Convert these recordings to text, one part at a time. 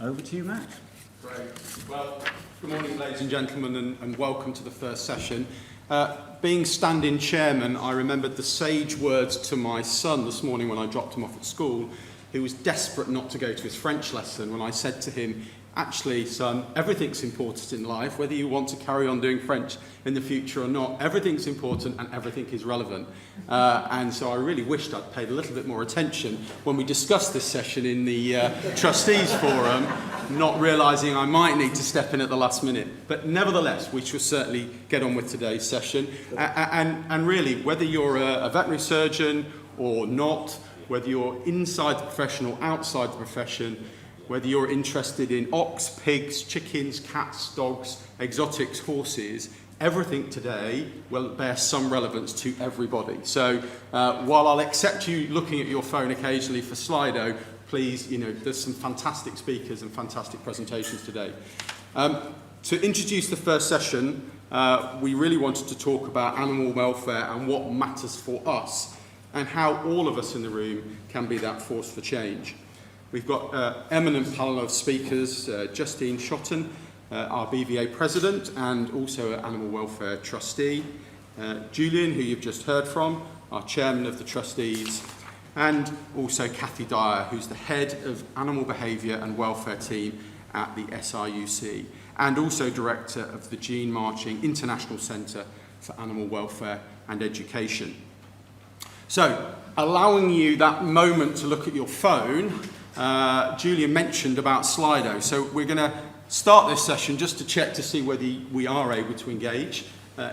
Over to you, Matt. Great. Well, good morning, ladies and gentlemen, and welcome to the first session. Being stand-in chairman, I remembered the sage words to my son this morning when I dropped him off at school, who was desperate not to go to his French lesson, when I said to him, actually, son, everything's important in life, whether you want to carry on doing French in the future or not, everything's important and everything is relevant. And so I really wished I'd paid a little bit more attention when we discussed this session in the trustees forum, not realising I might need to step in at the last minute. But nevertheless, we shall certainly get on with today's session. And really, whether you're a veterinary surgeon or not, whether you're inside the profession or outside the profession, whether you're interested in ox, pigs, chickens, cats, dogs, exotics, horses, everything today will bear some relevance to everybody. So while I'll accept you looking at your phone occasionally for Slido, please, there's some fantastic speakers and fantastic presentations today. To introduce the first session, we really wanted to talk about animal welfare and what matters for us and how all of us in the room can be that force for change. We've got an eminent panel of speakers, Justine Schotten, our BVA president and also an animal welfare trustee, Julian, who you've just heard from, our chairman of the trustees, and also Kathy Dyer, who's the head of animal behaviour and welfare team at the SRUC, and also director of the Gene Marching International Centre for Animal Welfare and Education. So, allowing you that moment to look at your phone, Julia mentioned about Slido, so we're going to start this session just to check to see whether we are able to engage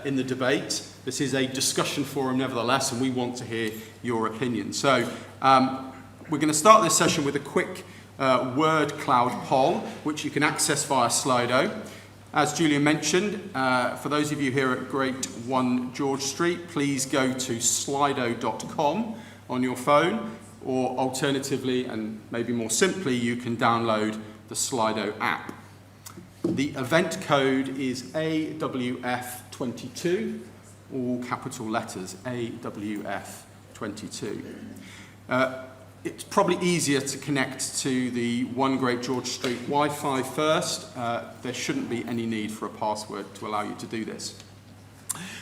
in the debate. This is a discussion forum nevertheless, and we want to hear your opinion. So we're going to start this session with a quick word cloud poll, which you can access via Slido. As Julia mentioned, for those of you here at Great 1 George Street, please go to slido.com on your phone. Or alternatively, and maybe more simply, you can download the Slido app. The event code is AWF22, all capital letters, AWF22. It's probably easier to connect to the 1 Great George Street Wi-Fi first. There shouldn't be any need for a password to allow you to do this.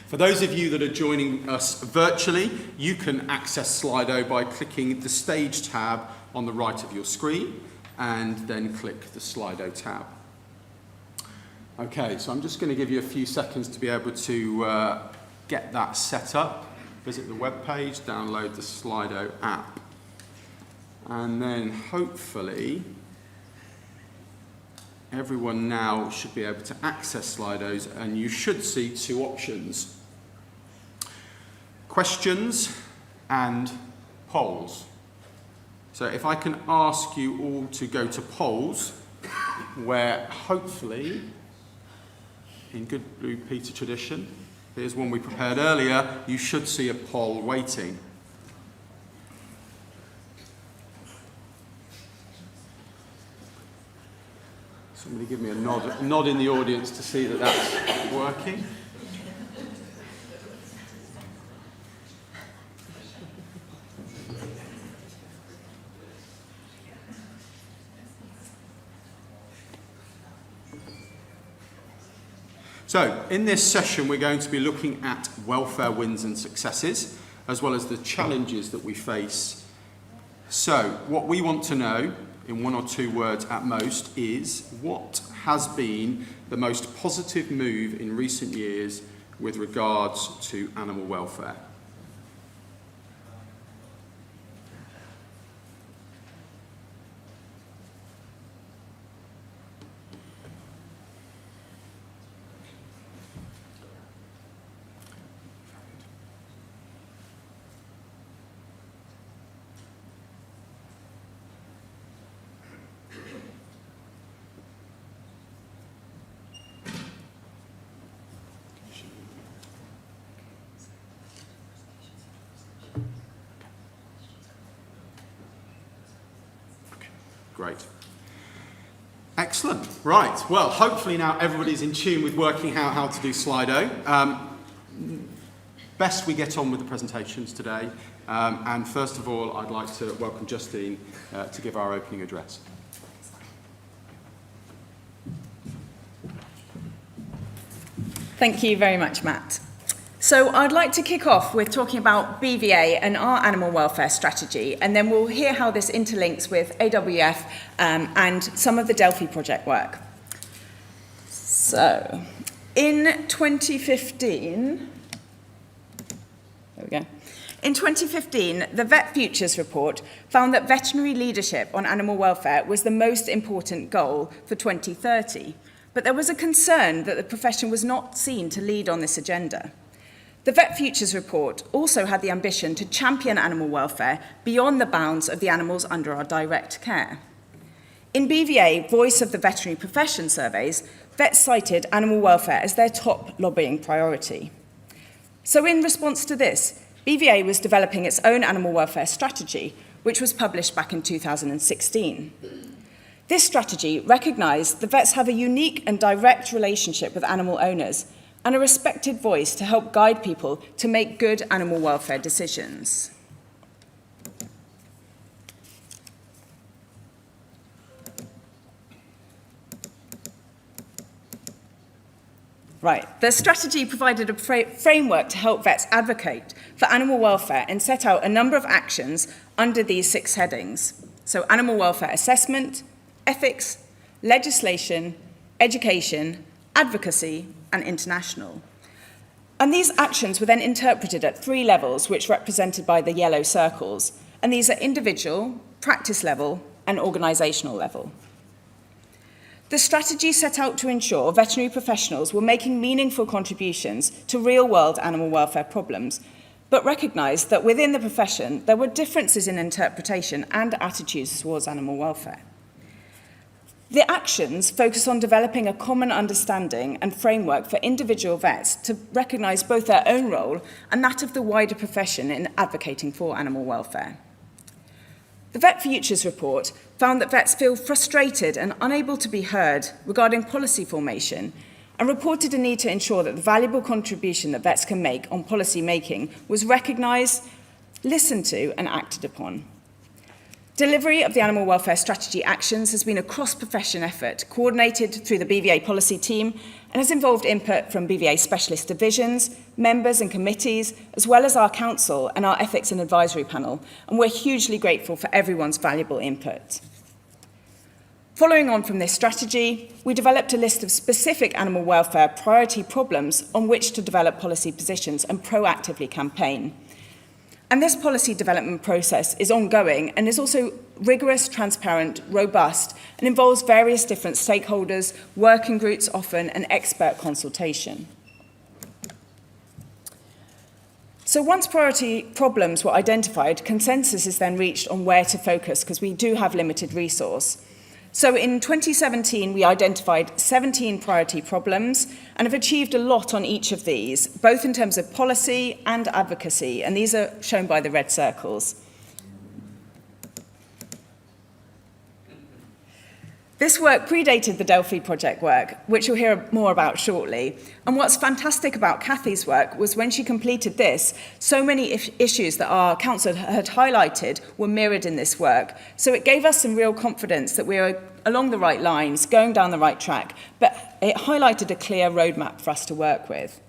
For those of you that are joining us virtually, you can access Slido by clicking the Stage tab on the right of your screen and then click the Slido tab. Okay, so I'm just going to give you a few seconds to be able to get that set up. Visit the web page, download the Slido app, and then hopefully everyone now should be able to access Slidos, and you should see two options: questions and polls. So if I can ask you all to go to polls, where hopefully, in good Blue Peter tradition, here's one we prepared earlier, you should see a poll waiting. Somebody give me a nod in the audience to see that that's working. So, in this session, we're going to be looking at welfare wins and successes, as well as the challenges that we face. So, what we want to know, in 1 or 2 words at most, is what has been the most positive move in recent years with regards to animal welfare? Great. Excellent. Right. Well, hopefully now everybody's in tune with working out how to do Slido. Best we get on with the presentations today. And first of all, I'd like to welcome Justine to give our opening address. Thank you very much, Matt. So I'd like to kick off with talking about BVA and our animal welfare strategy, and then we'll hear how this interlinks with AWF and some of the Delphi project work. So, in 2015, In 2015, the Vet Futures report found that veterinary leadership on animal welfare was the most important goal for 2030, but there was a concern that the profession was not seen to lead on this agenda. The Vet Futures report also had the ambition to champion animal welfare beyond the bounds of the animals under our direct care. In BVA, Voice of the Veterinary Profession surveys, vets cited animal welfare as their top lobbying priority. So in response to this, BVA was developing its own animal welfare strategy, which was published back in 2016. This strategy recognised that vets have a unique and direct relationship with animal owners and a respected voice to help guide people to make good animal welfare decisions. Right, the strategy provided a framework to help vets advocate for animal welfare and set out a number of actions under these 6 headings. So animal welfare assessment, ethics, legislation, education, advocacy, and international. And these actions were then interpreted at 3 levels, which are represented by the yellow circles. And these are individual, practice level, and organisational level. The strategy set out to ensure veterinary professionals were making meaningful contributions to real-world animal welfare problems, but recognised that within the profession there were differences in interpretation and attitudes towards animal welfare. The actions focus on developing a common understanding and framework for individual vets to recognise both their own role and that of the wider profession in advocating for animal welfare. The Vet Futures report found that vets feel frustrated and unable to be heard regarding policy formation and reported a need to ensure that the valuable contribution that vets can make on policy making was recognised, listened to and acted upon. Delivery of the animal welfare strategy actions has been a cross-profession effort coordinated through the BVA policy team and has involved input from BVA specialist divisions, members and committees, as well as our council and our ethics and advisory panel, and we're hugely grateful for everyone's valuable input. Following on from this strategy, we developed a list of specific animal welfare priority problems on which to develop policy positions and proactively campaign. And this policy development process is ongoing and is also rigorous, transparent, robust, and involves various different stakeholders, working groups often, and expert consultation. So once priority problems were identified, consensus is then reached on where to focus because we do have limited resource. So in 2017, we identified 17 priority problems and have achieved a lot on each of these, both in terms of policy and advocacy, and these are shown by the red circles. This work predated the Delphi project work, which you'll hear more about shortly. And what's fantastic about Kathy's work was when she completed this, so many issues that our council had highlighted were mirrored in this work. So it gave us some real confidence that we were along the right lines, going down the right track, but it highlighted a clear roadmap for us to work with.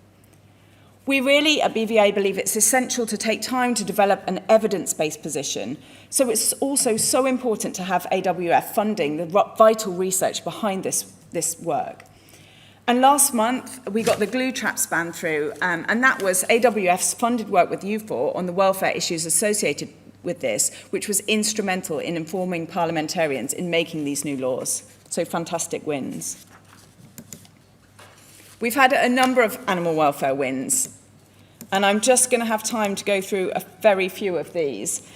We really, at BVA, believe it's essential to take time to develop an evidence-based position. So it's also so important to have AWF funding the vital research behind this work. And last month, we got the glue traps ban through, and that was AWF's funded work with U4 on the welfare issues associated with this, which was instrumental in informing parliamentarians in making these new laws. So fantastic wins. We've had a number of animal welfare wins, and I'm just going to have time to go through a very few of these.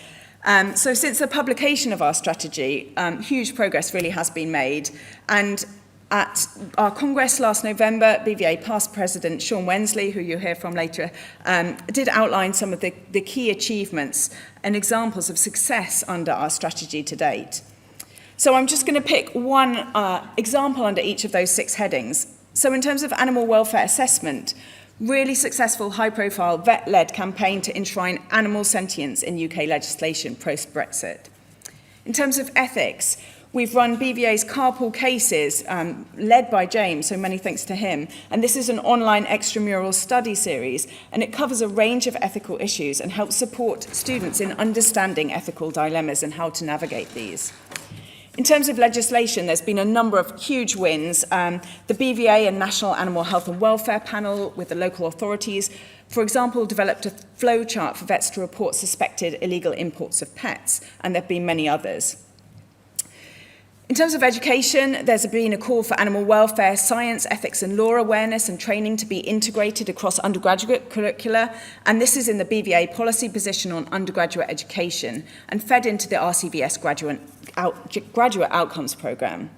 So since the publication of our strategy, huge progress really has been made. And at our Congress last November, BVA past President Sean Wensley, who you'll hear from later, did outline some of the key achievements and examples of success under our strategy to date. So I'm just going to pick one example under each of those 6 headings. So in terms of animal welfare assessment, really successful high-profile vet-led campaign to enshrine animal sentience in UK legislation post-Brexit. In terms of ethics, We've run BVA's Carpool Cases, led by James, so many thanks to him. And this is an online extramural study series, and it covers a range of ethical issues and helps support students in understanding ethical dilemmas and how to navigate these. In terms of legislation, there's been a number of huge wins. The BVA and National Animal Health and Welfare Panel with the local authorities, for example, developed a flowchart for vets to report suspected illegal imports of pets, and there have been many others. In terms of education, there's been a call for animal welfare, science, ethics and law awareness and training to be integrated across undergraduate curricula, and this is in the BVA policy position on undergraduate education and fed into the RCVS graduate outcomes programme.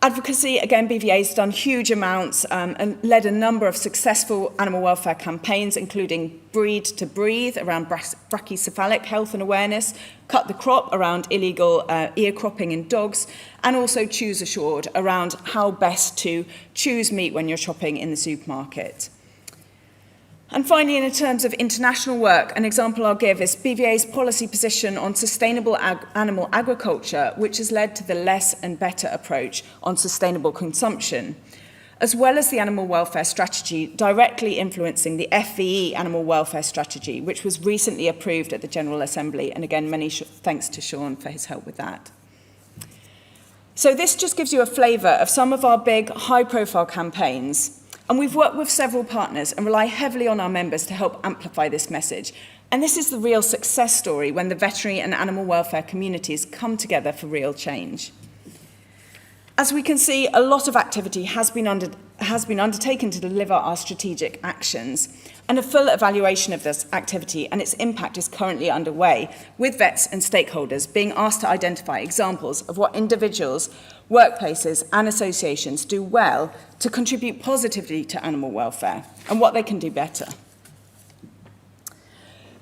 Advocacy, again, BVA's done huge amounts and led a number of successful animal welfare campaigns, including Breed to Breathe around brachycephalic health and awareness, Cut the Crop around illegal ear cropping in dogs, and also Choose Assured around how best to choose meat when you're shopping in the supermarket. And finally, in terms of international work, an example I'll give is BVA's policy position on sustainable animal agriculture, which has led to the less and better approach on sustainable consumption, as well as the animal welfare strategy directly influencing the FVE animal welfare strategy, which was recently approved at the General Assembly. And again, many thanks to Sean for his help with that. So this just gives you a flavour of some of our big, high-profile campaigns. And we've worked with several partners and rely heavily on our members to help amplify this message. And this is the real success story when the veterinary and animal welfare communities come together for real change. As we can see, a lot of activity has been undertaken to deliver our strategic actions, and a full evaluation of this activity and its impact is currently underway, with vets and stakeholders being asked to identify examples of what individuals, workplaces and associations do well to contribute positively to animal welfare and what they can do better.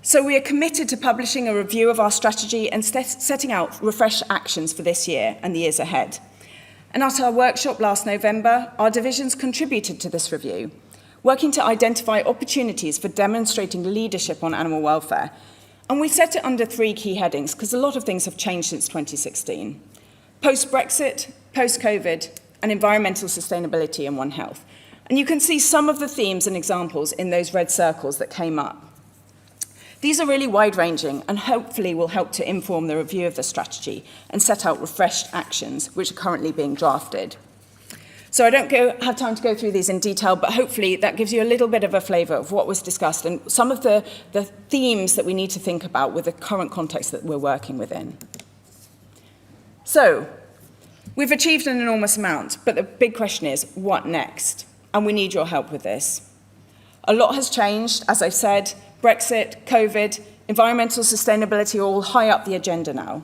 So we are committed to publishing a review of our strategy and setting out refreshed actions for this year and the years ahead. And at our workshop last November, our divisions contributed to this review, working to identify opportunities for demonstrating leadership on animal welfare. And we set it under 3 key headings, because a lot of things have changed since 2016. Post-Brexit, post-COVID, and environmental sustainability and One Health. And you can see some of the themes and examples in those red circles that came up. These are really wide-ranging and hopefully will help to inform the review of the strategy and set out refreshed actions which are currently being drafted. So I don't have time to go through these in detail, but hopefully that gives you a little bit of a flavour of what was discussed and some of the themes that we need to think about with the current context that we're working within. So, we've achieved an enormous amount, but the big question is, what next? And we need your help with this. A lot has changed, as I've said. Brexit, COVID, environmental sustainability are all high up the agenda now.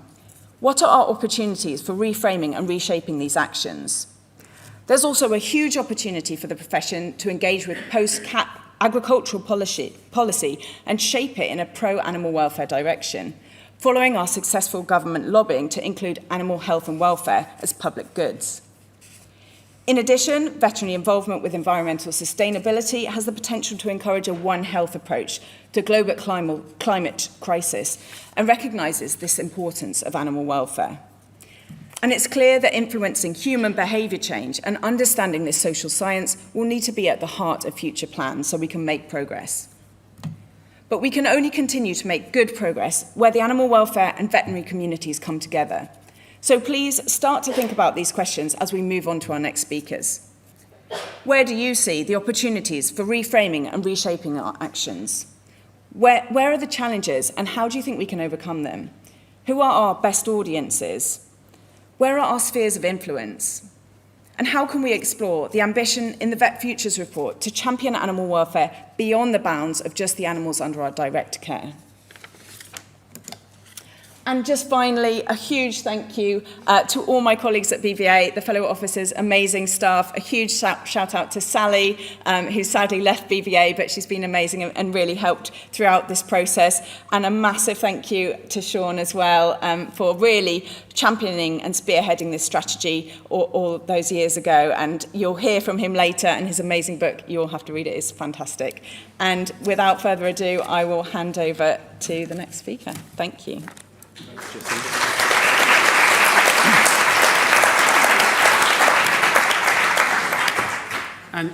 What are our opportunities for reframing and reshaping these actions? There's also a huge opportunity for the profession to engage with post-CAP agricultural policy and shape it in a pro-animal welfare direction, following our successful government lobbying to include animal health and welfare as public goods. In addition, veterinary involvement with environmental sustainability has the potential to encourage a One Health approach to global climate crisis and recognises this importance of animal welfare. And it's clear that influencing human behaviour change and understanding this social science will need to be at the heart of future plans so we can make progress. But we can only continue to make good progress where the animal welfare and veterinary communities come together. So please start to think about these questions as we move on to our next speakers. Where do you see the opportunities for reframing and reshaping our actions? Where are the challenges and how do you think we can overcome them? Who are our best audiences? Where are our spheres of influence? And how can we explore the ambition in the Vet Futures report to champion animal welfare beyond the bounds of just the animals under our direct care? And just finally, a huge thank you to all my colleagues at BVA, the fellow officers, amazing staff. A huge shout out to Sally, who sadly left BVA, but she's been amazing and really helped throughout this process. And a massive thank you to Sean as well for really championing and spearheading this strategy all those years ago. And you'll hear from him later, and his amazing book, you'll have to read it, it's fantastic. And without further ado, I will hand over to the next speaker. Thank you. Thanks, Jessie.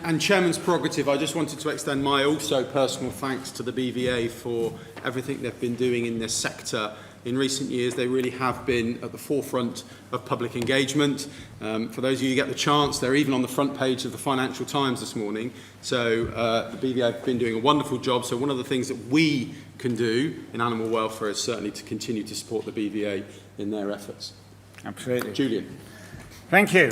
And Chairman's prerogative, I just wanted to extend my also personal thanks to the BVA for everything they've been doing in this sector. In recent years, they really have been at the forefront of public engagement. For those of you who get the chance, they're even on the front page of the Financial Times this morning. So the BVA have been doing a wonderful job. So one of the things that we can do in animal welfare is certainly to continue to support the BVA in their efforts. Absolutely. Julian. Thank you.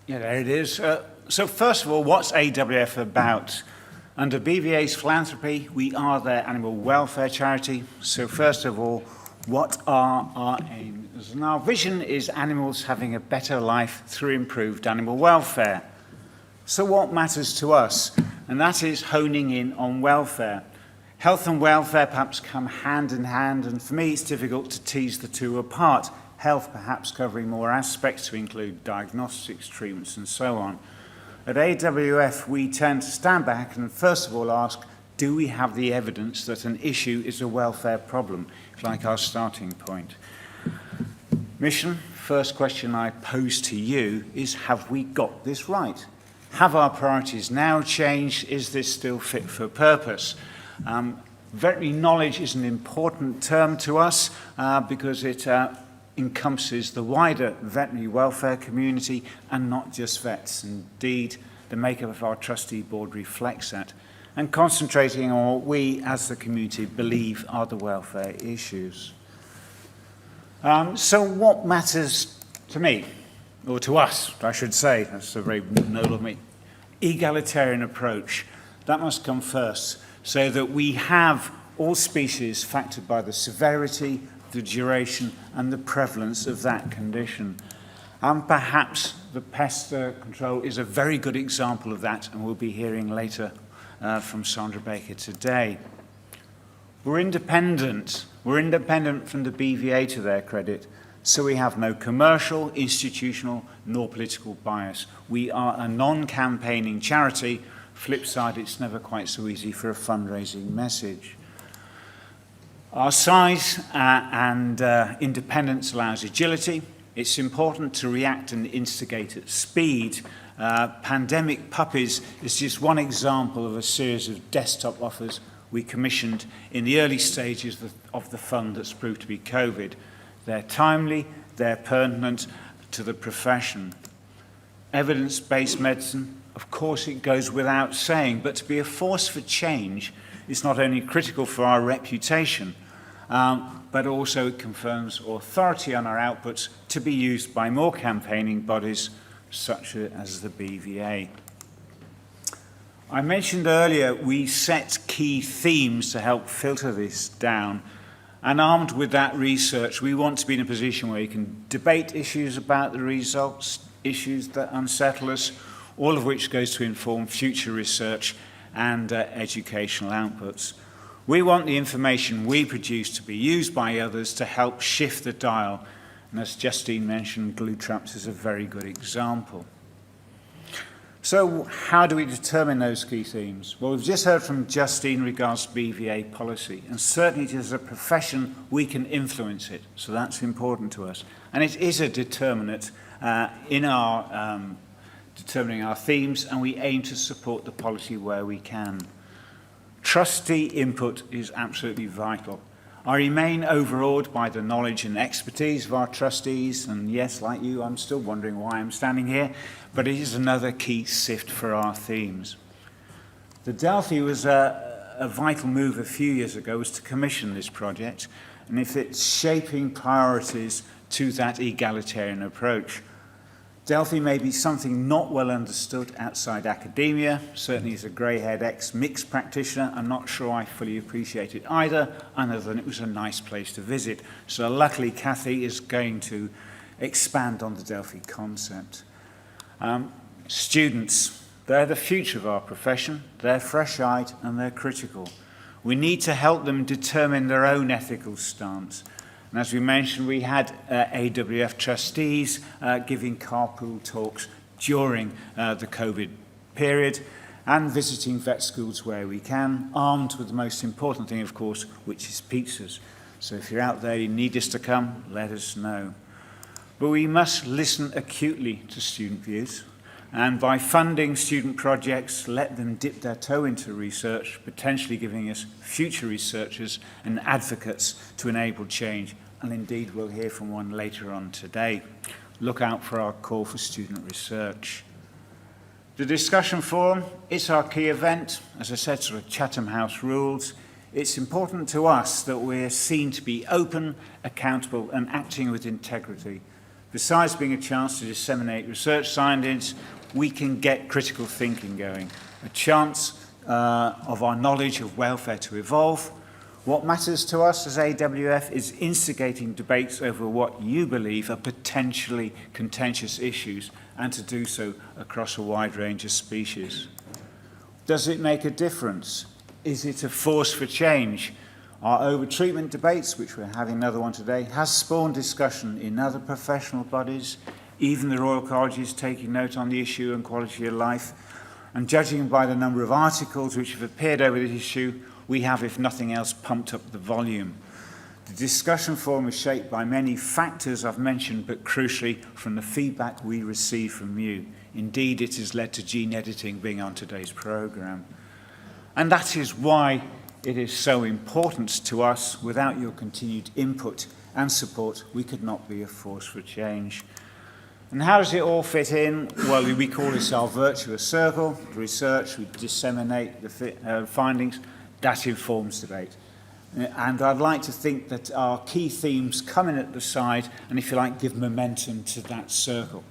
Yeah, there it is. So first of all, what's AWF about? Under BVA's philanthropy, we are their animal welfare charity. So first of all, what are our aims? And our vision is animals having a better life through improved animal welfare. So what matters to us? And that is honing in on welfare. Health and welfare perhaps come hand in hand, and for me it's difficult to tease the two apart. Health perhaps covering more aspects to include diagnostics, treatments and so on. At AWF, we tend to stand back and first of all ask, do we have the evidence that an issue is a welfare problem? It's like our starting point. Mission, first question I pose to you is, have we got this right? Have our priorities now changed? Is this still fit for purpose? Veterinary knowledge is an important term to us because it encompasses the wider veterinary welfare community and not just vets. Indeed, the makeup of our trustee board reflects that, and concentrating on what we as the community believe are the welfare issues. So what matters to me, or to us, I should say, that's a very noble of me, egalitarian approach. That must come first, so that we have all species factored by the severity, the duration and the prevalence of that condition. And perhaps the pest control is a very good example of that, and we'll be hearing later from Sandra Baker today. We're independent from the BVA, to their credit, so we have no commercial, institutional nor political bias. We are a non-campaigning charity. Flip side, it's never quite so easy for a fundraising message. Our size and independence allows agility. It's important to react and instigate at speed. Pandemic Puppies is just one example of a series of desktop offers we commissioned in the early stages of the fund that's proved to be COVID. They're timely, they're pertinent to the profession. Evidence-based medicine, of course it goes without saying, but to be a force for change is not only critical for our reputation, but also it confirms authority on our outputs to be used by more campaigning bodies such as the BVA. I mentioned earlier we set key themes to help filter this down, and armed with that research we want to be in a position where we can debate issues about the results, issues that unsettle us, all of which goes to inform future research and educational outputs. We want the information we produce to be used by others to help shift the dial. And as Justine mentioned, glue traps is a very good example. So how do we determine those key themes? Well, we've just heard from Justine regards BVA policy, and certainly as a profession we can influence it, so that's important to us. And it is a determinant in our determining our themes, and we aim to support the policy where we can. Trustee input is absolutely vital. I remain overawed by the knowledge and expertise of our trustees, and yes, like you, I'm still wondering why I'm standing here, but it is another key sift for our themes. The Delphi was a vital move a few years ago, was to commission this project, and if it's shaping priorities to that egalitarian approach. Delphi may be something not well understood outside academia. Certainly as a grey-haired ex-mixed practitioner, I'm not sure I fully appreciate it either, other than it was a nice place to visit. So luckily Kathy is going to expand on the Delphi concept. Students, they're the future of our profession. They're fresh-eyed and they're critical. We need to help them determine their own ethical stance. And as we mentioned, we had AWF trustees giving carpool talks during the COVID period and visiting vet schools where we can, armed with the most important thing, of course, which is pizzas. So if you're out there, you need us to come, let us know. but we must listen acutely to student views, and by funding student projects, let them dip their toe into research, potentially giving us future researchers and advocates to enable change. And indeed, we'll hear from one later on today. Look out for our call for student research. The discussion forum, it's our key event. As I said, sort of Chatham House rules. It's important to us that we're seen to be open, accountable, and acting with integrity. Besides being a chance to disseminate research findings, we can get critical thinking going, a chance of our knowledge of welfare to evolve. What matters to us as AWF is instigating debates over what you believe are potentially contentious issues, and to do so across a wide range of species. Does it make a difference? Is it a force for change? Our overtreatment debates, which we're having another one today, has spawned discussion in other professional bodies. Even the Royal College is taking note on the issue and quality of life. And judging by the number of articles which have appeared over this issue, we have, if nothing else, pumped up the volume. The discussion forum is shaped by many factors I've mentioned, but crucially from the feedback we receive from you. Indeed, it has led to gene editing being on today's programme. And that is why it is so important to us. Without your continued input and support, we could not be a force for change. And how does it all fit in? Well, we call this our virtuous circle. Research, we disseminate the findings. That informs debate. And I'd like to think that our key themes come in at the side and, if you like, give momentum to that circle.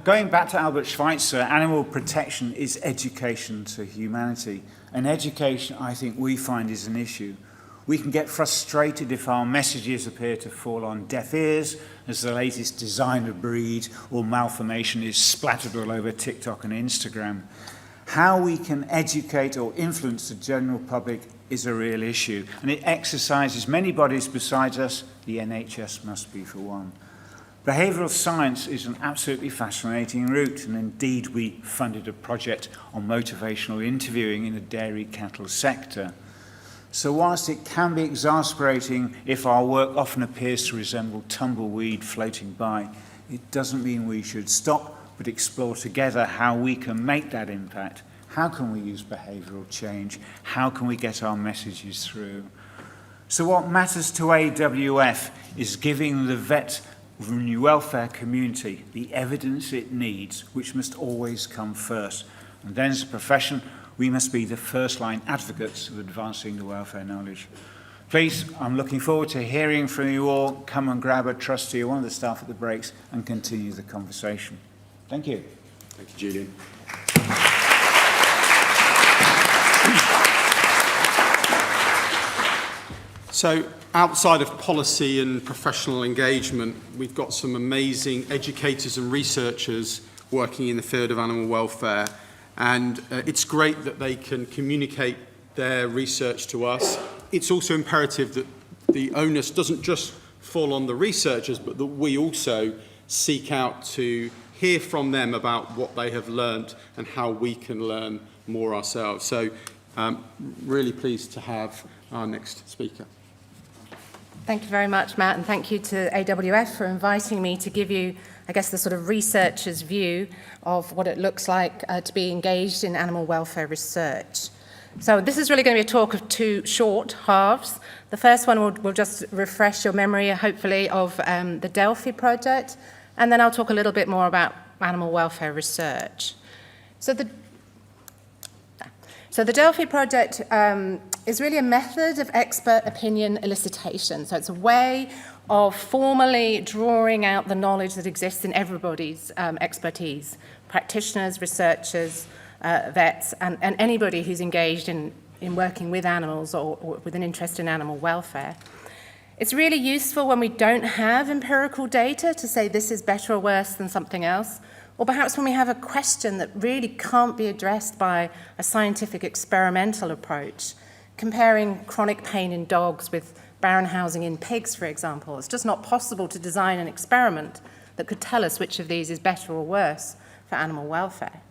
Going back to Albert Schweitzer, animal protection is education to humanity. And education, I think, we find is an issue. We can get frustrated if our messages appear to fall on deaf ears, as the latest designer breed or malformation is splattered all over TikTok and Instagram. How we can educate or influence the general public is a real issue, and it exercises many bodies besides us. The NHS must be for one. Behavioural science is an absolutely fascinating route, and indeed we funded a project on motivational interviewing in the dairy cattle sector. So whilst it can be exasperating if our work often appears to resemble tumbleweed floating by, it doesn't mean we should stop, but explore together how we can make that impact. How can we use behavioural change? How can we get our messages through? So what matters to AWF is giving the veterinary welfare community the evidence it needs, which must always come first. And then as a profession, we must be the first-line advocates of advancing the welfare knowledge. Please, I'm looking forward to hearing from you all. Come and grab a trustee or one of the staff at the breaks and continue the conversation. Thank you. Thank you, Julian. So, outside of policy and professional engagement, we've got some amazing educators and researchers working in the field of animal welfare. And it's great that they can communicate their research to us. It's also imperative that the onus doesn't just fall on the researchers, but that we also seek out to hear from them about what they have learnt and how we can learn more ourselves. So, really pleased to have our next speaker. Thank you very much, Matt, and thank you to AWF for inviting me to give you, I guess, the sort of researcher's view of what it looks like to be engaged in animal welfare research. So this is really going to be a talk of two short halves. The first one will just refresh your memory, hopefully, of the Delphi project, and then I'll talk a little bit more about animal welfare research. So the Delphi project is really a method of expert opinion elicitation. So it's a way of formally drawing out the knowledge that exists in everybody's expertise, practitioners, researchers, vets, and anybody who's engaged in working with animals or with an interest in animal welfare. It's really useful when we don't have empirical data to say this is better or worse than something else, or perhaps when we have a question that really can't be addressed by a scientific experimental approach, comparing chronic pain in dogs with barren housing in pigs, for example. It's just not possible to design an experiment that could tell us which of these is better or worse for animal welfare.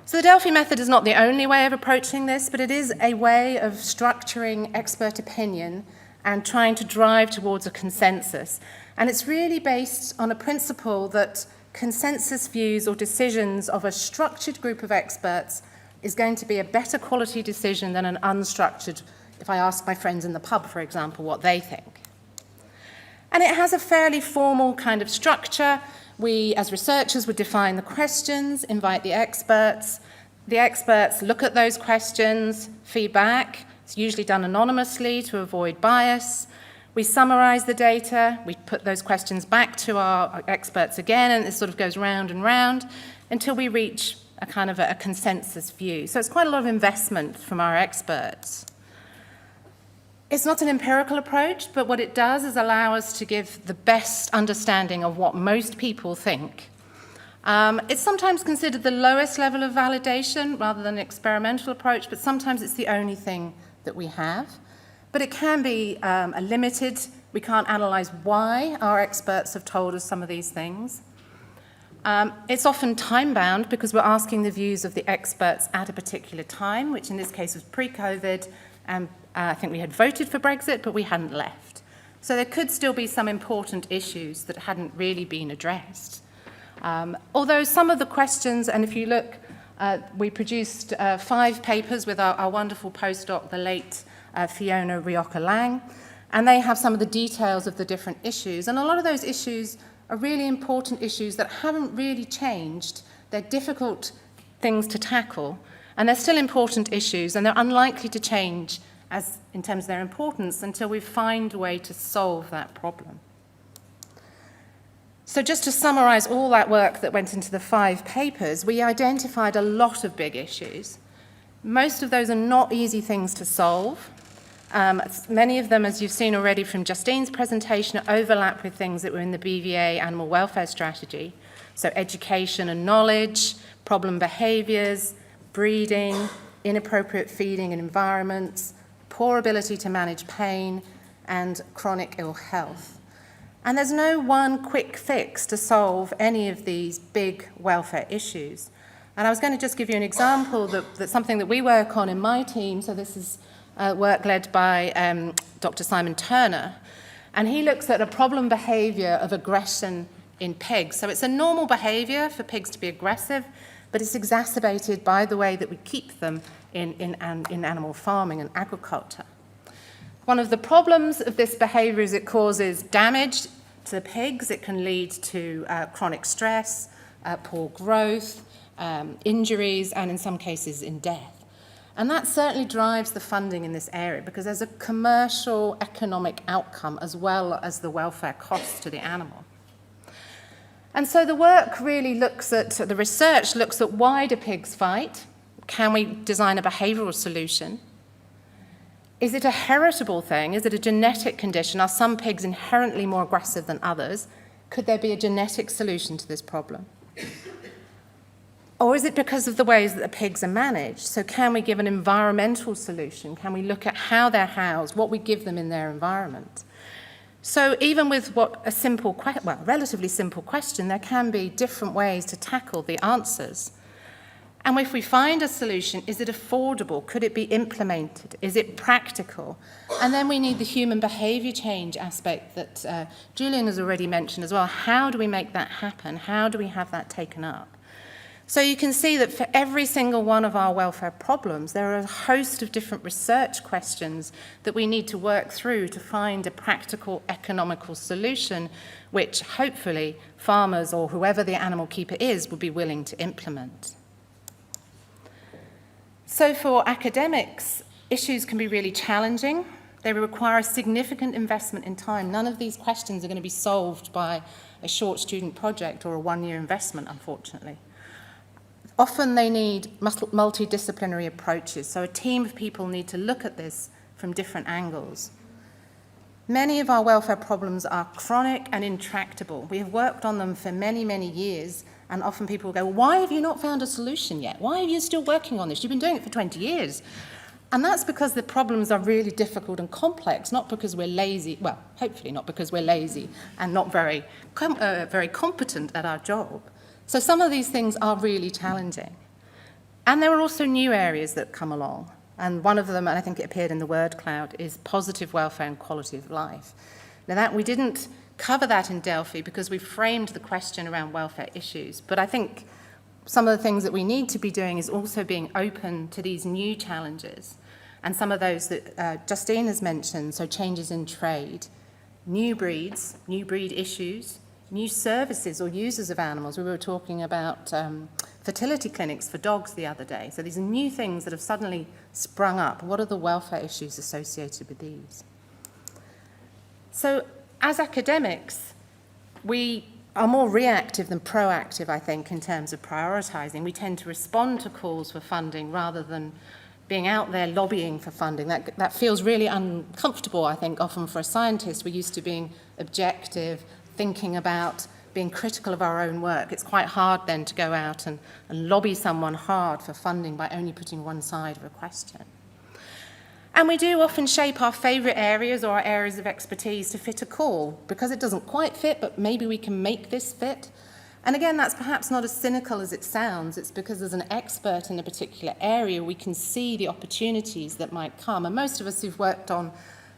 So the Delphi method is not the only way of approaching this, but it is a way of structuring expert opinion and trying to drive towards a consensus. And it's really based on a principle that consensus views or decisions of a structured group of experts is going to be a better quality decision than an unstructured, if I ask my friends in the pub, for example, what they think. And it has a fairly formal kind of structure. We, as researchers, would define the questions, invite the experts. The experts look at those questions, feedback. It's usually done anonymously to avoid bias. We summarize the data. We put those questions back to our experts again, and it sort of goes round and round until we reach a kind of a consensus view. So it's quite a lot of investment from our experts. It's not an empirical approach, but what it does is allow us to give the best understanding of what most people think. It's sometimes considered the lowest level of validation rather than an experimental approach, but sometimes it's the only thing that we have. But it can be a limited. We can't analyze why our experts have told us some of these things. It's often time-bound because we're asking the views of the experts at a particular time, which in this case was pre-COVID, and I think we had voted for Brexit, but we hadn't left. So there could still be some important issues that hadn't really been addressed. Although some of the questions, and if you look, we produced 5 papers with our wonderful postdoc, the late Fiona Rioja-Lang, and they have some of the details of the different issues. And a lot of those issues are really important issues that haven't really changed. They're difficult things to tackle, and they're still important issues, and they're unlikely to change as in terms of their importance until we find a way to solve that problem. So just to summarize all that work that went into the 5 papers, we identified a lot of big issues. Most of those are not easy things to solve. Many of them, as you've seen already from Justine's presentation, overlap with things that were in the BVA animal welfare strategy. So education and knowledge, problem behaviours, breeding, inappropriate feeding and environments, poor ability to manage pain, and chronic ill health. And there's no one quick fix to solve any of these big welfare issues. And I was going to just give you an example that's something that we work on in my team. So this is work led by Dr. Simon Turner. And he looks at a problem behaviour of aggression in pigs. So it's a normal behaviour for pigs to be aggressive, but it's exacerbated by the way that we keep them in animal farming and agriculture. One of the problems of this behaviour is it causes damage to the pigs. It can lead to chronic stress, poor growth, injuries, and in some cases in death. And that certainly drives the funding in this area because there's a commercial economic outcome as well as the welfare costs to the animal. And so the work really the research looks at why do pigs fight? Can we design a behavioural solution? Is it a heritable thing? Is it a genetic condition? Are some pigs inherently more aggressive than others? Could there be a genetic solution to this problem? Or is it because of the ways that the pigs are managed? So can we give an environmental solution? Can we look at how they're housed, what we give them in their environment? So even with relatively simple question, there can be different ways to tackle the answers. And if we find a solution, is it affordable? Could it be implemented? Is it practical? And then we need the human behaviour change aspect that Julian has already mentioned as well. How do we make that happen? How do we have that taken up? So you can see that for every single one of our welfare problems, there are a host of different research questions that we need to work through to find a practical, economical solution, which hopefully farmers or whoever the animal keeper is will be willing to implement. So for academics, issues can be really challenging. They require a significant investment in time. None of these questions are going to be solved by a short student project or a one-year investment, unfortunately. Often they need multidisciplinary approaches, so a team of people need to look at this from different angles. Many of our welfare problems are chronic and intractable. We have worked on them for many, many years, and often people go, why have you not found a solution yet? Why are you still working on this? You've been doing it for 20 years. And that's because the problems are really difficult and complex, not because we're lazy, well, hopefully not because we're lazy and not very competent at our job. So some of these things are really challenging. And there are also new areas that come along. And one of them, and I think it appeared in the word cloud, is positive welfare and quality of life. Now that we didn't cover that in Delphi because we framed the question around welfare issues, but I think some of the things that we need to be doing is also being open to these new challenges, and some of those that Justine has mentioned, so changes in trade, new breeds, new breed issues, new services or users of animals. We were talking about fertility clinics for dogs the other day. So these are new things that have suddenly sprung up. What are the welfare issues associated with these? So as academics, we are more reactive than proactive, I think, in terms of prioritising. We tend to respond to calls for funding rather than being out there lobbying for funding. That feels really uncomfortable, I think, often for a scientist. We're used to being objective, thinking about being critical of our own work. It's quite hard then to go out and lobby someone hard for funding by only putting one side of a question. And we do often shape our favourite areas or our areas of expertise to fit a call, because it doesn't quite fit, but maybe we can make this fit. And again, that's perhaps not as cynical as it sounds. It's because as an expert in a particular area, we can see the opportunities that might come. And most of us who've worked on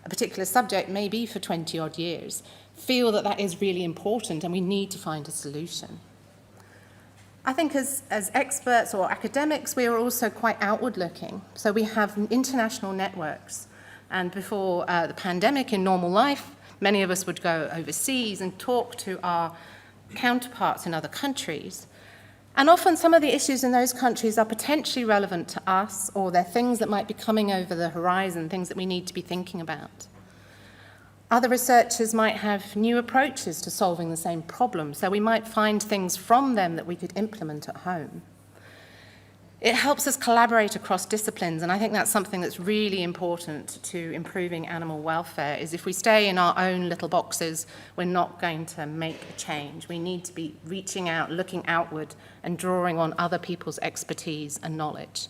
a particular subject, maybe for 20 odd years, feel that that is really important and we need to find a solution. I think as experts or academics, we are also quite outward looking. So we have international networks. And before the pandemic, in normal life, many of us would go overseas and talk to our counterparts in other countries. And often some of the issues in those countries are potentially relevant to us, or they're things that might be coming over the horizon, things that we need to be thinking about. Other researchers might have new approaches to solving the same problem, so we might find things from them that we could implement at home. It helps us collaborate across disciplines, and I think that's something that's really important to improving animal welfare, is if we stay in our own little boxes, we're not going to make a change. We need to be reaching out, looking outward, and drawing on other people's expertise and knowledge.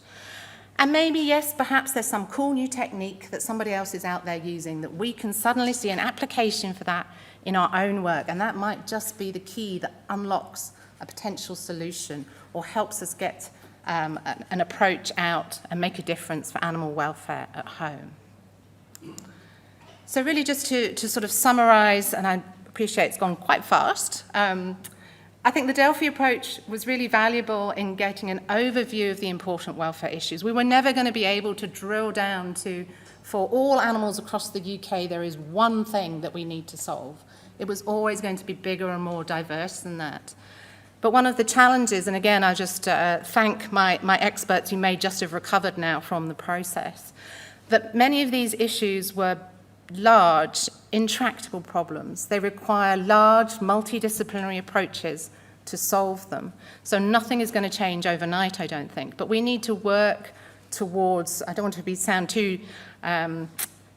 And maybe, yes, perhaps there's some cool new technique that somebody else is out there using that we can suddenly see an application for that in our own work, and that might just be the key that unlocks a potential solution or helps us get an approach out and make a difference for animal welfare at home. So really just to sort of summarise, and I appreciate it's gone quite fast, I think the Delphi approach was really valuable in getting an overview of the important welfare issues. We were never going to be able to drill down to, for all animals across the UK, there is one thing that we need to solve. It was always going to be bigger and more diverse than that. But one of the challenges, and again, I just thank my experts who may just have recovered now from the process, that many of these issues were large, intractable problems. They require large, multidisciplinary approaches to solve them. So nothing is going to change overnight, I don't think. But we need to work towards, I don't want to sound too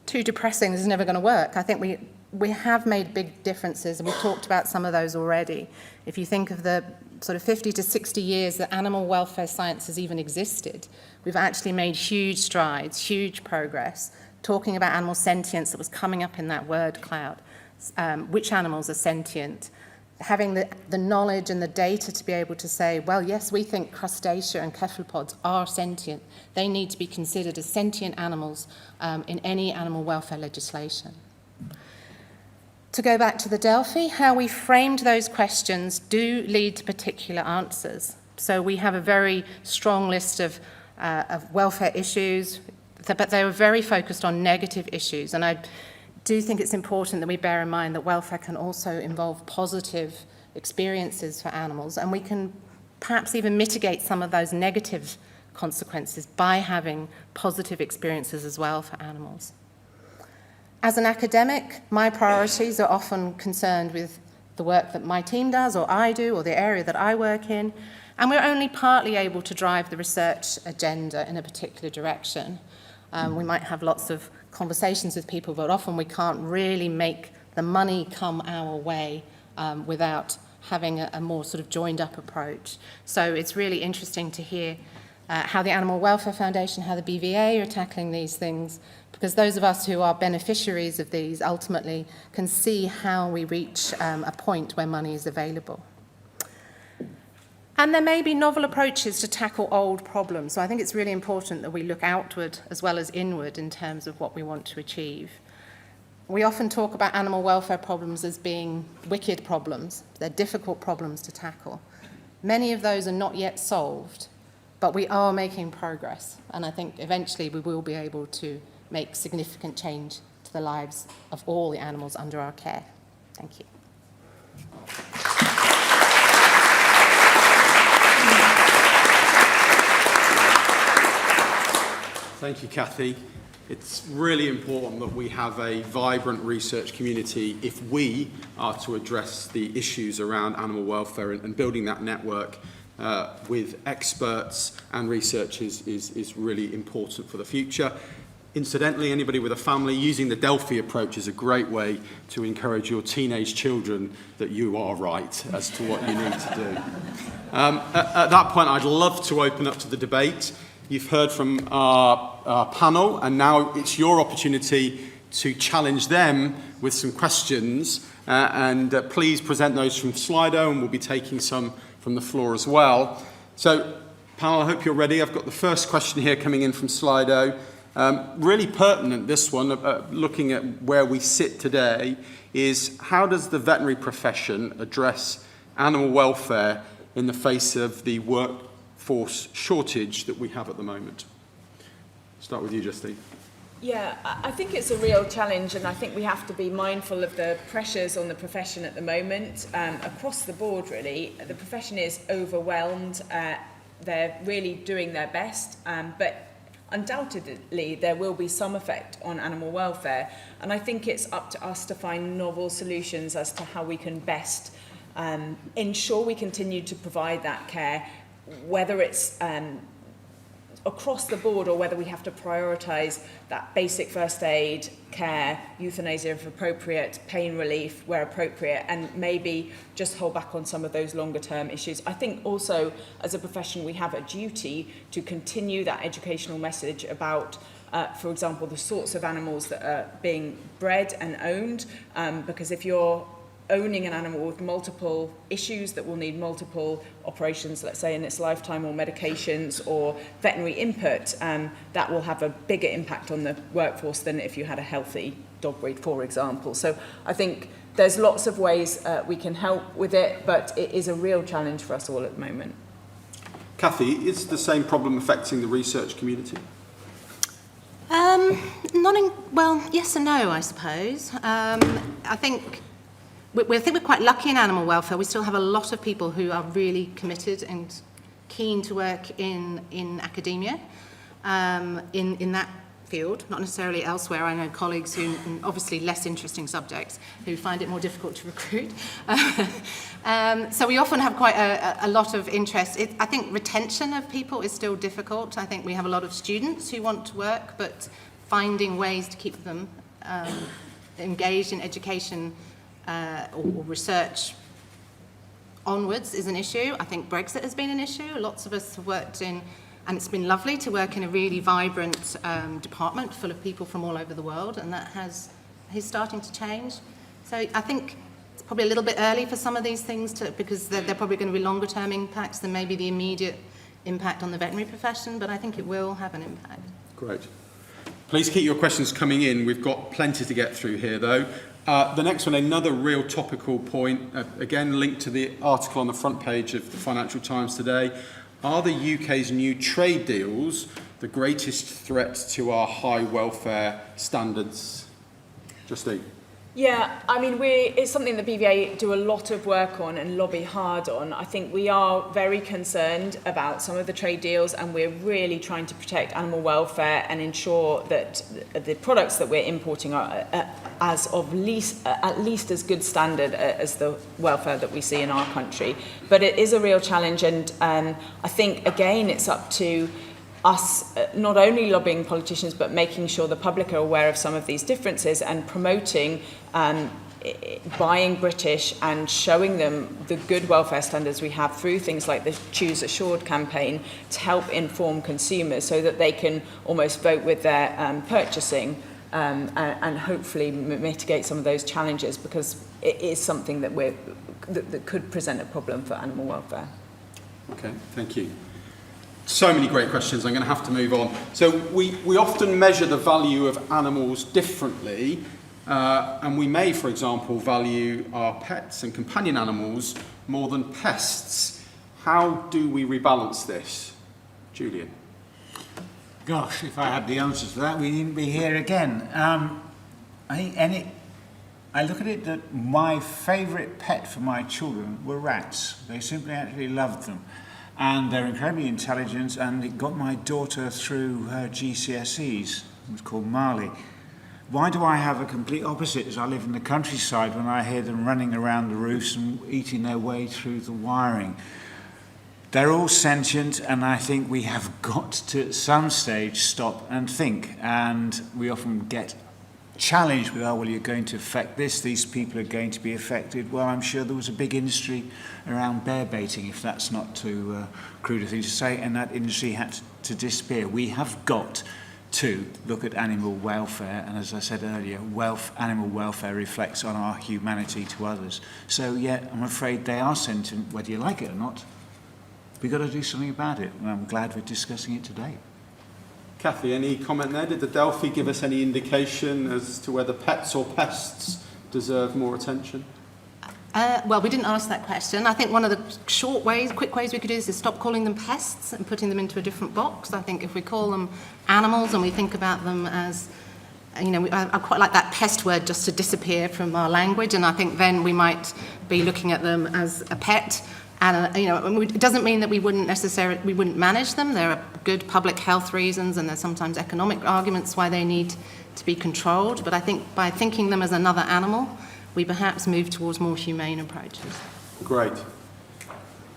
depressing, this is never going to work. I think we have made big differences, and we've talked about some of those already. If you think of the sort of 50 to 60 years that animal welfare science has even existed, we've actually made huge strides, huge progress, talking about animal sentience that was coming up in that word cloud, which animals are sentient, having the knowledge and the data to be able to say, well, yes, we think crustacea and cephalopods are sentient. They need to be considered as sentient animals in any animal welfare legislation. To go back to the Delphi, how we framed those questions do lead to particular answers. So we have a very strong list of welfare issues, but they were very focused on negative issues. And I do think it's important that we bear in mind that welfare can also involve positive experiences for animals, and we can perhaps even mitigate some of those negative consequences by having positive experiences as well for animals. As an academic, my priorities are often concerned with the work that my team does or I do or the area that I work in, and we're only partly able to drive the research agenda in a particular direction. We might have lots of conversations with people, but often we can't really make the money come our way without having a more sort of joined up approach. So it's really interesting to hear how the Animal Welfare Foundation, how the BVA are tackling these things, because those of us who are beneficiaries of these ultimately can see how we reach a point where money is available. And there may be novel approaches to tackle old problems. So I think it's really important that we look outward as well as inward in terms of what we want to achieve. We often talk about animal welfare problems as being wicked problems. They're difficult problems to tackle. Many of those are not yet solved, but we are making progress. And I think eventually we will be able to make significant change to the lives of all the animals under our care. Thank you. Thank you, Kathy. It's really important that we have a vibrant research community if we are to address the issues around animal welfare, and building that network with experts and researchers is really important for the future. Incidentally, anybody with a family, using the Delphi approach is a great way to encourage your teenage children that you are right as to what you need to do. At that point, I'd love to open up to the debate. You've heard from our panel, and now it's your opportunity to challenge them with some questions. Please present those from Slido, and we'll be taking some from the floor as well. So, panel, I hope you're ready. I've got the first question here coming in from Slido. Really pertinent, this one, looking at where we sit today, is how does the veterinary profession address animal welfare in the face of the workforce shortage that we have at the moment? Start with you, Justine. Yeah, I think it's a real challenge, and I think we have to be mindful of the pressures on the profession at the moment. Across the board, really, the profession is overwhelmed. They're really doing their best, but undoubtedly there will be some effect on animal welfare, and I think it's up to us to find novel solutions as to how we can best ensure we continue to provide that care, whether it's across the board or whether we have to prioritise that basic first aid care, euthanasia if appropriate, pain relief where appropriate, and maybe just hold back on some of those longer term issues. I think also as a profession we have a duty to continue that educational message about for example, the sorts of animals that are being bred and owned, because if you're owning an animal with multiple issues that will need multiple operations, let's say in its lifetime, or medications or veterinary input, that will have a bigger impact on the workforce than if you had a healthy dog breed, for example. So I think there's lots of ways we can help with it, but it is a real challenge for us all at the moment. Kathy, is the same problem affecting the research community? Well, yes and no, I suppose. I think we're quite lucky in animal welfare. We still have a lot of people who are really committed and keen to work in academia, in that field, not necessarily elsewhere. I know colleagues who, obviously less interesting subjects, who find it more difficult to recruit. So we often have quite a lot of interest. I think retention of people is still difficult. I think we have a lot of students who want to work, but finding ways to keep them engaged in education or research onwards is an issue. I think Brexit has been an issue. Lots of us have worked in, and it's been lovely to work in a really vibrant department full of people from all over the world, and that is starting to change. So I think it's probably a little bit early for some of these things because they're probably going to be longer term impacts than maybe the immediate impact on the veterinary profession, but I think it will have an impact. Great. Please keep your questions coming in. We've got plenty to get through here, though. The next one, another real topical point, again linked to the article on the front page of the Financial Times today. Are the UK's new trade deals the greatest threat to our high welfare standards? Justine. Yeah, I mean, it's something that BVA do a lot of work on and lobby hard on. I think we are very concerned about some of the trade deals, and we're really trying to protect animal welfare and ensure that the products that we're importing are at least as good standard as the welfare that we see in our country. But it is a real challenge, and I think, again, it's up to us not only lobbying politicians but making sure the public are aware of some of these differences and promoting buying British and showing them the good welfare standards we have through things like the Choose Assured campaign to help inform consumers so that they can almost vote with their purchasing and hopefully mitigate some of those challenges, because it is something that could present a problem for animal welfare. Okay, thank you. So many great questions. I'm going to have to move on. So we often measure the value of animals differently, and we may, for example, value our pets and companion animals more than pests. How do we rebalance this? Julian? Gosh, if I had the answers for that, we needn't be here again. I look at it that my favourite pet for my children were rats. They simply actually loved them. And they're incredibly intelligent, and it got my daughter through her GCSEs. It was called Marley. Why do I have a complete opposite as I live in the countryside when I hear them running around the roofs and eating their way through the wiring? They're all sentient, and I think we have got to, at some stage, stop and think. And we often get challenged with, oh, well, you're going to affect this, these people are going to be affected. Well, I'm sure there was a big industry around bear baiting, if that's not too crude a thing to say, and that industry had to disappear. We have got to look at animal welfare, and as I said earlier, animal welfare reflects on our humanity to others. So, yeah, I'm afraid they are sentient, whether you like it or not. We've got to do something about it, and I'm glad we're discussing it today. Kathy, any comment there? Did the Delphi give us any indication as to whether pets or pests deserve more attention? Well, we didn't ask that question. I think one of the quick ways we could do this is stop calling them pests and putting them into a different box. I think if we call them animals and we think about them as, I quite like that pest word just to disappear from our language, and I think then we might be looking at them as a pet. And, it doesn't mean that we wouldn't manage them. There are good public health reasons, and there's sometimes economic arguments why they need to be controlled. But I think by thinking them as another animal, we perhaps move towards more humane approaches. Great.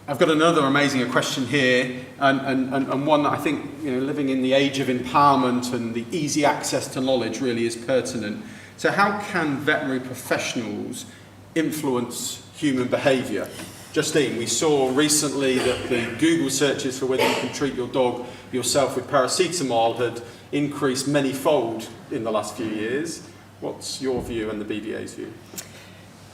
I've got another amazing question here, and one that I think, living in the age of empowerment and the easy access to knowledge really is pertinent. So how can veterinary professionals influence human behaviour? Justine, we saw recently that the Google searches for whether you can treat your dog yourself with paracetamol had increased many-fold in the last few years. What's your view and the BVA's view?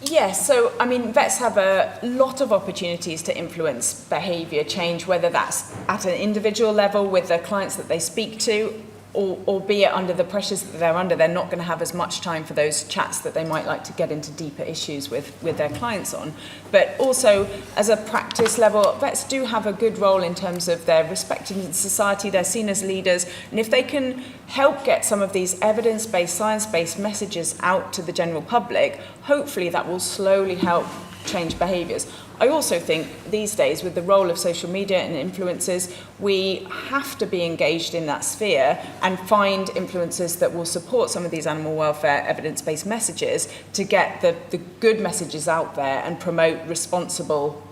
Yes, so vets have a lot of opportunities to influence behaviour change, whether that's at an individual level with the clients that they speak to, or albeit under the pressures that they're under, they're not going to have as much time for those chats that they might like to get into deeper issues with their clients on. But also, as a practice level, vets do have a good role in terms of their respected in society, they're seen as leaders, and if they can help get some of these evidence-based, science-based messages out to the general public, hopefully that will slowly help change behaviours. I also think these days, with the role of social media and influencers, we have to be engaged in that sphere and find influencers that will support some of these animal welfare evidence-based messages to get the good messages out there and promote responsible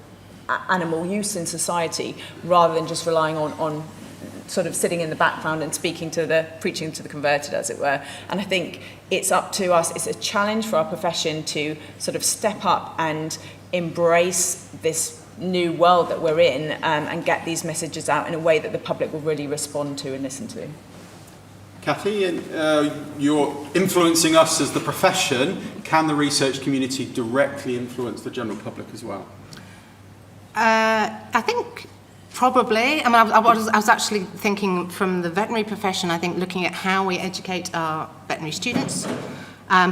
animal use in society, rather than just relying on sort of sitting in the background and preaching to the converted, as it were. And I think it's up to us, it's a challenge for our profession to sort of step up and embrace this new world that we're in, and get these messages out in a way that the public will really respond to and listen to. Kathy, you're influencing us as the profession. Can the research community directly influence the general public as well? I think probably. I was actually thinking from the veterinary profession, I think looking at how we educate our veterinary students,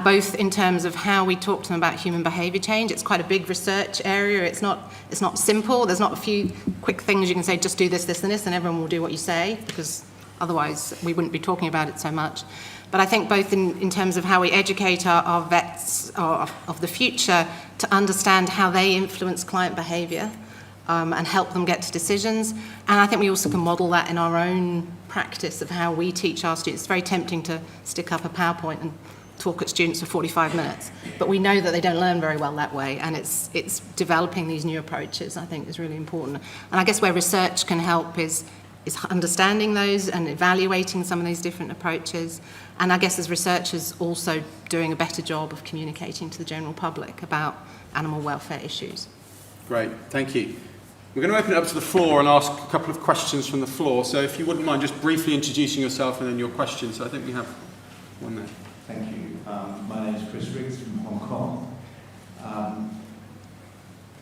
both in terms of how we talk to them about human behaviour change. It's quite a big research area. It's not simple. There's not a few quick things you can say, just do this, this and this, and everyone will do what you say, because otherwise we wouldn't be talking about it so much. But I think both in terms of how we educate our vets of the future to understand how they influence client behaviour, and help them get to decisions. And I think we also can model that in our own practice of how we teach our students. It's very tempting to stick up a PowerPoint and talk at students for 45 minutes, but we know that they don't learn very well that way, and it's developing these new approaches, I think, is really important. And I guess where research can help is understanding those and evaluating some of these different approaches, and I guess as researchers also doing a better job of communicating to the general public about animal welfare issues. Great, thank you. We're going to open it up to the floor and ask a couple of questions from the floor, so if you wouldn't mind just briefly introducing yourself and then your questions. So I think we have one there. Thank you. My name is Chris Riggs from Hong Kong.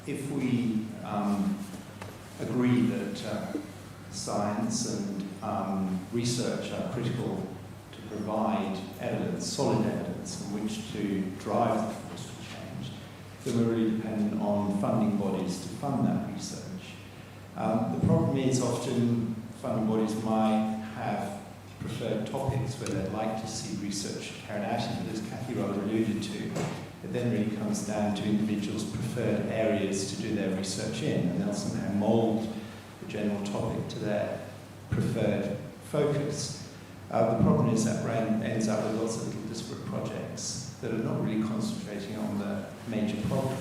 If we agree that science and research are critical to provide evidence, solid evidence, on which to drive the force for change, then we're really dependent on funding bodies to fund that research. The problem is often funding bodies might have preferred topics where they'd like to see research carried out, and as Kathy rather alluded to, it then really comes down to individuals' preferred areas to do their research in, and they'll somehow mould the general topic to their preferred focus. The problem is that ends up with lots of little disparate projects that are not really concentrating on the major problem.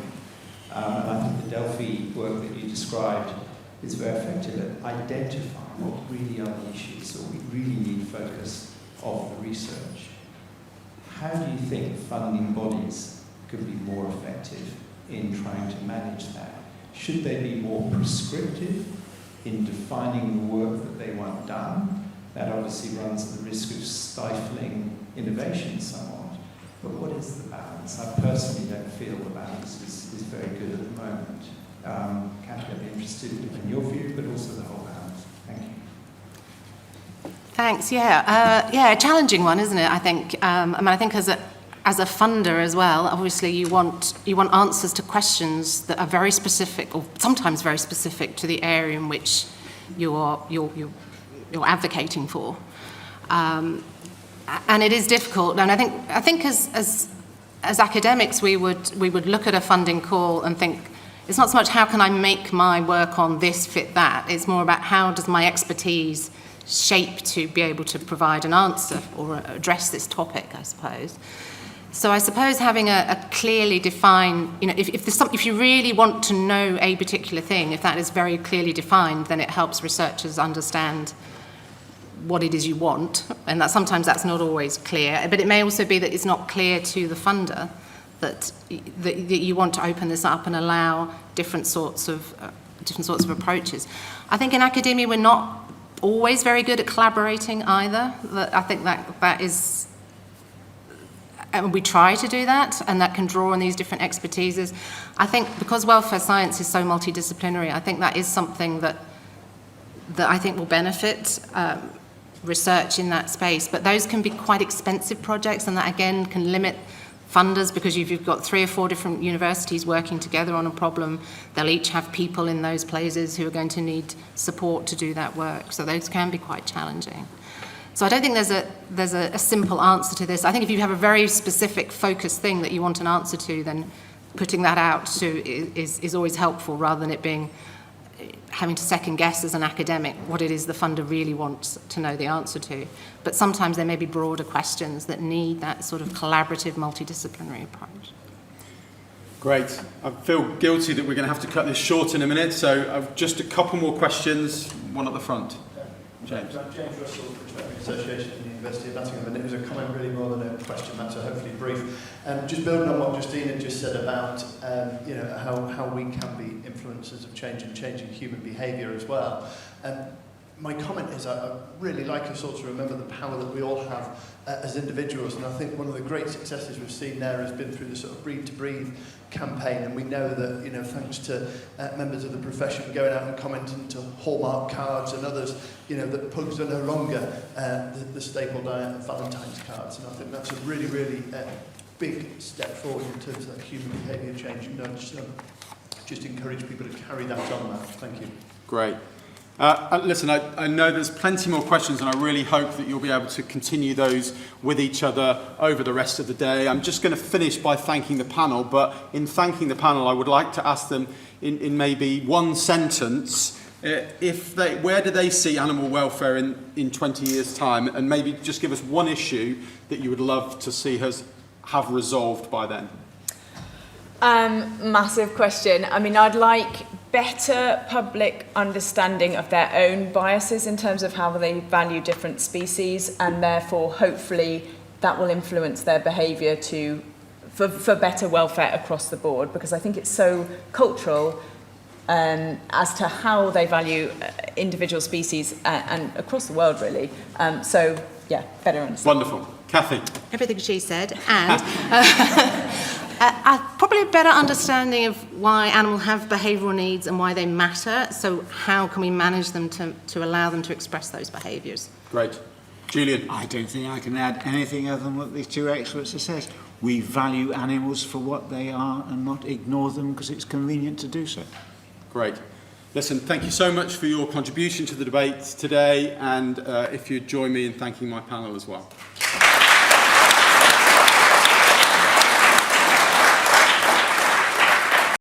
And I think the Delphi work that you described is very effective at identifying what really are the issues, so we really need focus of the research. How do you think funding bodies could be more effective in trying to manage that? Should they be more prescriptive in defining the work that they want done? That obviously runs the risk of stifling innovation somewhat. But what is the balance? I personally don't feel the balance is very good at the moment. Kathy, I'd be interested in your view, but also the whole balance. Thank you. Thanks. Yeah, a challenging one, isn't it? I think. I think as a funder as well, obviously you want answers to questions that are very specific, or sometimes very specific to the area in which you're advocating for. And it is difficult. And I think as academics we would look at a funding call and think, it's not so much how can I make my work on this fit that, it's more about how does my expertise shape to be able to provide an answer or address this topic, I suppose. So I suppose having a clearly defined, if you really want to know a particular thing, if that is very clearly defined, then it helps researchers understand what it is you want, and that sometimes that's not always clear, but it may also be that it's not clear to the funder that you want to open this up and allow different sorts of approaches. I think in academia we're not always very good at collaborating either. I think that is, and we try to do that, and that can draw on these different expertises. I think because welfare science is so multidisciplinary, I think that is something that I think will benefit research in that space. But those can be quite expensive projects, and that again can limit funders, because if you've got 3 or 4 different universities working together on a problem, they'll each have people in those places who are going to need support to do that work. So those can be quite challenging. So I don't think there's a simple answer to this. I think if you have a very specific focused thing that you want an answer to, then putting that out is always helpful, rather than it being having to second guess as an academic what it is the funder really wants to know the answer to. But sometimes there may be broader questions that need that sort of collaborative, multidisciplinary approach. Great. I feel guilty that we're going to have to cut this short in a minute, so I've just a couple more questions. One at the front. James. James Russell, Veterinary Association at the University of Nottingham, and it was a comment really more than a question, that's hopefully brief. Just building on what Justine had just said about how we can be influencers of change and changing human behaviour as well. My comment is I really like us all to remember the power that we all have as individuals, and I think one of the great successes we've seen there has been through the sort of Breed to Breathe campaign, and we know that thanks to members of the profession going out and commenting to Hallmark cards and others, that pugs are no longer the staple Valentine's cards, and I think that's a really, really big step forward in terms of that human behaviour change. Just encourage people to carry that on, Matt. Thank you. Great. Listen, I know there's plenty more questions, and I really hope that you'll be able to continue those with each other over the rest of the day. I'm just going to finish by thanking the panel, but in thanking the panel, I would like to ask them in maybe one sentence, where do they see animal welfare in 20 years' time, and maybe just give us one issue that you would love to see us have resolved by then. Massive question. I mean, I'd like better public understanding of their own biases in terms of how they value different species, and therefore hopefully that will influence their behaviour for better welfare across the board, because I think it's so cultural as to how they value individual species and across the world really. So yeah, better understand. Wonderful. Kathy. Everything she said, and Probably a better understanding of why animals have behavioural needs and why they matter. So how can we manage them to allow them to express those behaviours? Great. Julian? I don't think I can add anything other than what these two experts have said. We value animals for what they are and not ignore them because it's convenient to do so. Great. Listen, thank you so much for your contribution to the debate today, and if you'd join me in thanking my panel as well.